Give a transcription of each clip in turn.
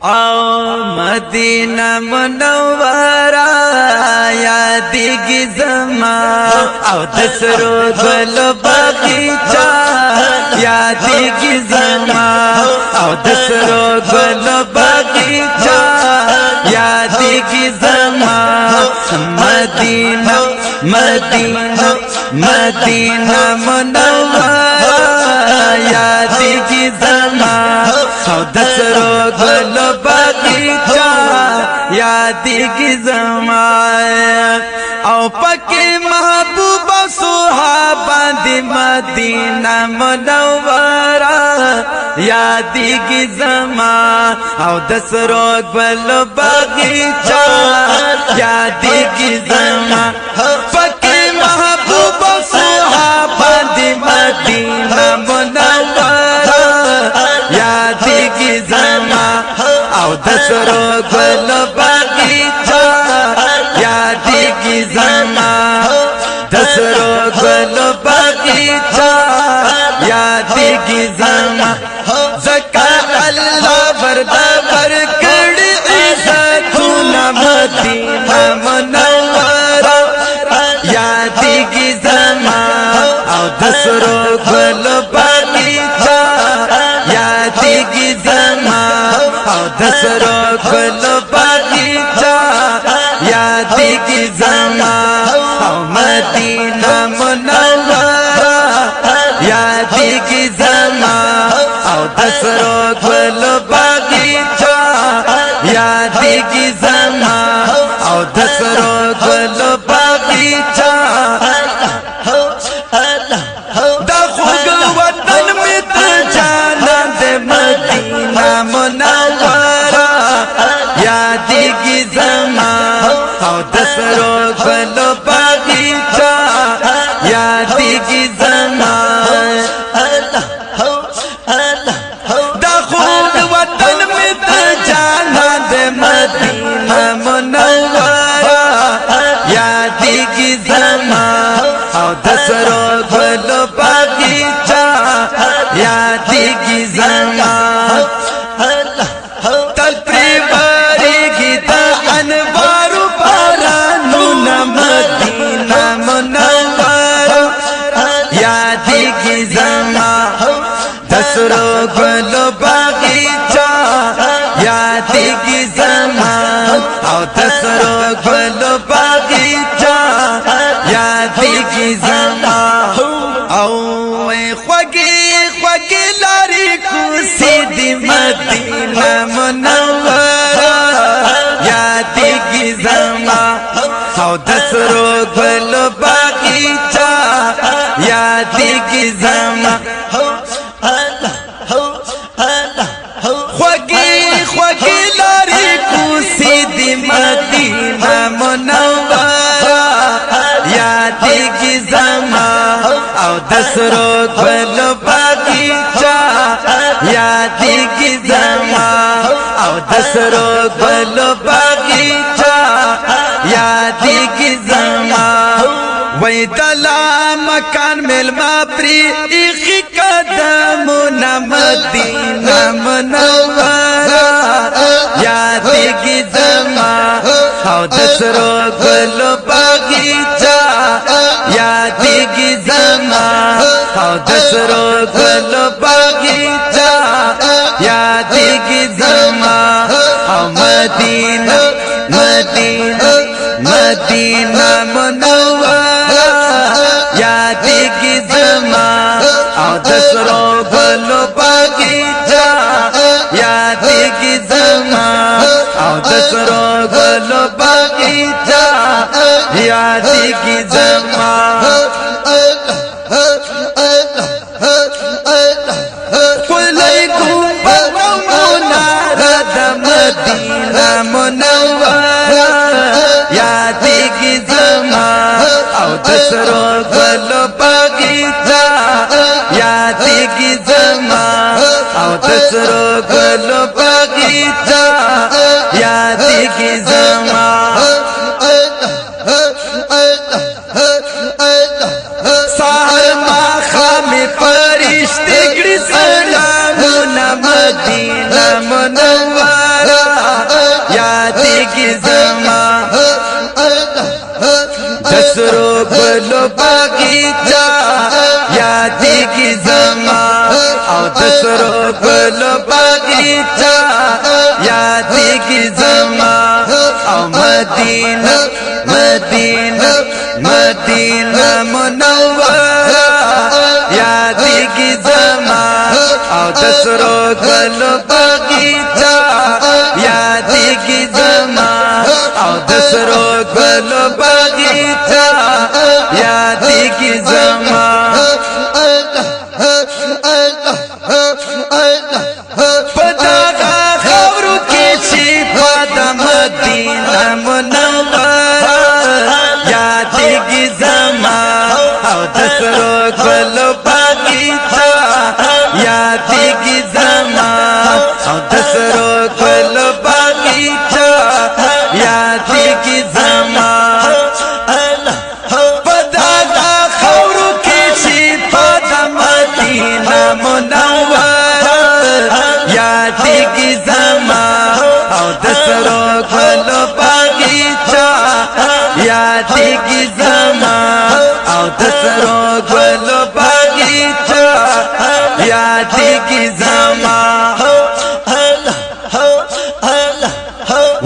او مدینہ منورہ یادیگی زمان او دسرو گلو باغیچہ یادیگی زمان او دسرو گلو باغیچہ یادیگی زمان مدینہ مدینہ مدینہ منورہ یادیگی زمان او دسرو گلو باغیچہ یادیگی زمان او پکی محبوب صحابہ دی مدینہ منورہ یادیگی زمان او دسرو گلو باغیچہ یادیگی زمان پکی محبوب صحابہ دی مدینہ منورہ یادیگی زمان او دسرو گلو باغیچہ یادیگی زمان دسرو گلو باغیچہ یادیگی زمان زکا اللہ وردا ورکڑی عزتنا مدینہ منورہ یادیگی زمان او دسرو گلو باغیچہ یادیگی زمان او دسرو گلو باغیچہ یادیگی زمان او مدینہ منورہ یادیگی زمان او دسرو گلو باغیچہ یادیگی زمان او دسرو گلو باغیچہ دا خوگ وطن میں تجانا دے مدینہ منورہ یادیگی زمان او دسرو گلو باغیچہ یادیگی زمان دا خوگ وطن میں تجانا دے مدینہ منورہ یادیگی زمان او دسرو گلو باغیچہ یادیگی زمان تل پریواری دا انوارو بارانونا مدینہ منورہ یادیگی زمان دسرو گلو باغیچہ یادیگی زمان او دسرو گلو باغیچہ یادیگی زمان او خوگی خوگی لاری کوسی دی مدینہ منورہ یادیگی زمان او دسرو گلو باغیچہ یادیگی زمان خوگی خوگی لاری کوسی دی مدینہ منورہ یادیگی زمان او دسرو گلو باغیچہ یادیگی زمان او دسرو گلو باغیچہ یادیگی زمان وی دلا مکان ملما پری ایخی قدمونا مدینہ منورہ یادیگی زمان او دسرو گلو باغیچہ یادیگی زمان او دسرو گلو باغیچہ یادیگی زمان او مدینہ مدینہ مدینہ منورہ یادیگی زمان او دسرو گلو باغیچہ یادیگی زمان او دسرو گلو باغیچہ یادیگی زمان کلی گنبد منارہ دا مدینہ منورہ یادیگی زمان او دسرو گلو باغیچہ یادیگی زمان او دسرو گلو باغیچہ یادیگی زمان سہر ماخام فرشتے گڑی سلامونا مدینہ منورہ یادیږي زما د سرو ګلو باغچه یادیږي زما او د سرو ګلو باغچه یادیږي زما او مدینه مدینه مدینه منوره یادیږي زما او د سرو ګلو باغچه یادیږي زما او د سرو ګلو باغچه یادیږي زما پدغه خاورو کې چې په د مدینه منوره یادیږي زما او د سرو ګلو باغچه یادیږي زما او د سرو ګلو باغچه یادیږي زما پدغه خاورو کې چې په د مدینه منوره یادیږي زما او د سرو ګلو باغچه یادیږي زما او د سرو ګلو باغچه یادیږي زما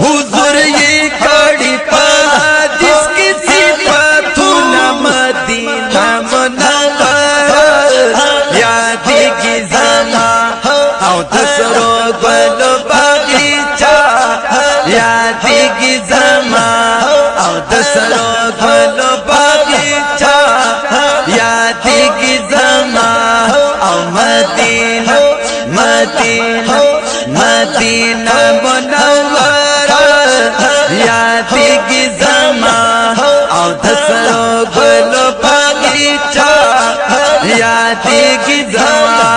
حضور یې کړي په حدیث کې صفاتونه مدینه منوره یادیږي زما او د سرو ګلو باغچه یادیږي زما او د سرو ګلو باغچه یادیږي زما او مدینه مدینه مدینه منوره یادیږي زما او د سرو ګلو باغچه یادیږي زما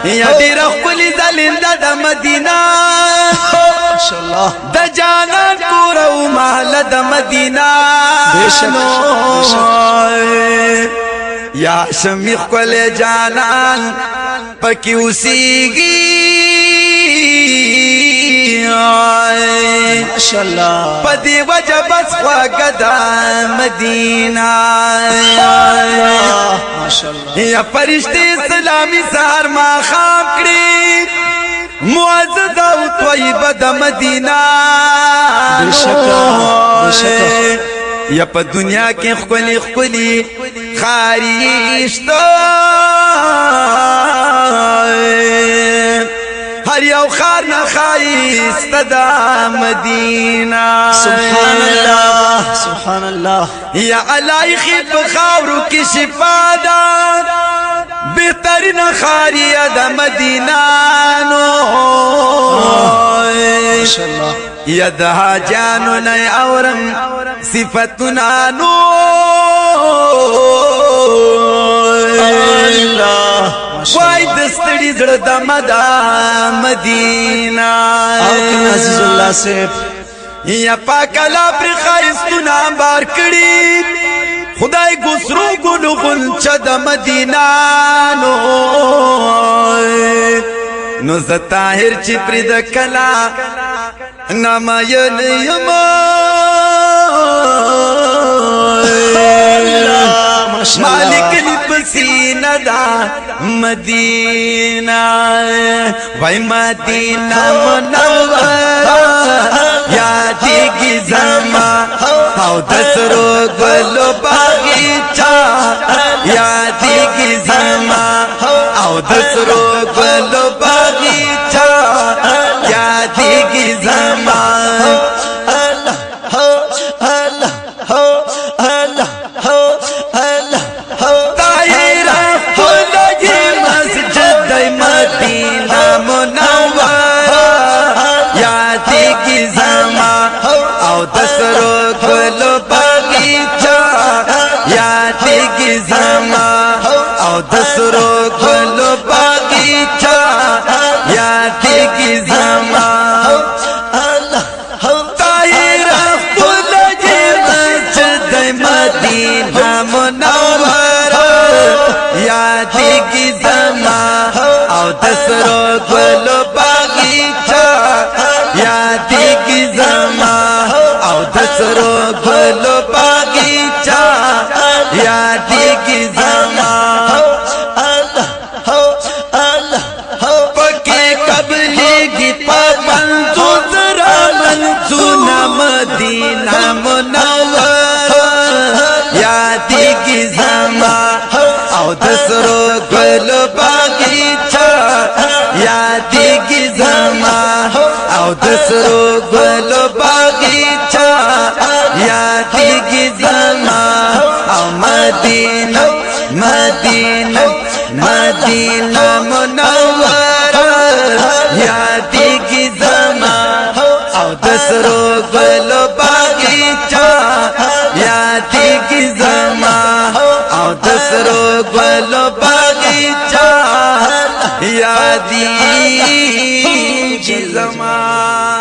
یا ډېر ښکلې ځلنده د مدینه د جانان کور او محله د مدینه یا شمی ښکلی جانان پکې اوسېږي ماشاءالله په دې وجه بس خواږه ده مدینه ماشاءالله یا فرشتې سلامي سهار ماښام کړي معزز او طیبه د مدینه یا په دنیا کې ښکلي ښکلي ښاري شته هر یو ښار نه ښایسته ده مدینه سبحان الله سبحان الله یا علایخې په خاورو کې شفا ده بهترین ښاریه د مدینه نو ماشاءالله یا د حاجانو نه اورم صفتونه نو وای د ستړي زړه د مدینه عزیزاللہ صاحب یا پاک الله پر خایستونه بار کړي خدای ګسرو ګلو غنچه د مدینه نو زه طاهر چې پرې د کلا ناماین یم مالک لی پسینه دا مدینه وای مدینه منوره یادیږي زما او د سرو ګلو باغچه یادیږي زما او د سرو ګلو باغچه یادیږي زما دسرو ګلو باغچه یادیږي زما او دسرو ګلو باغچه یادیږي زما طاهر خپلږي مسجد مدینه منوره یادیږي زما او دسرو ګلو باغچه یادیږي سرو گل باغیچہ یادیگی زما او د سرو گل باغیچہ یادیگی زما او مدینہ مدینہ مدینہ منورہ یادیگی زما او د سرو گل باغیچہ یادیگی زما او د سرو گل باغیچہ یادیگی زما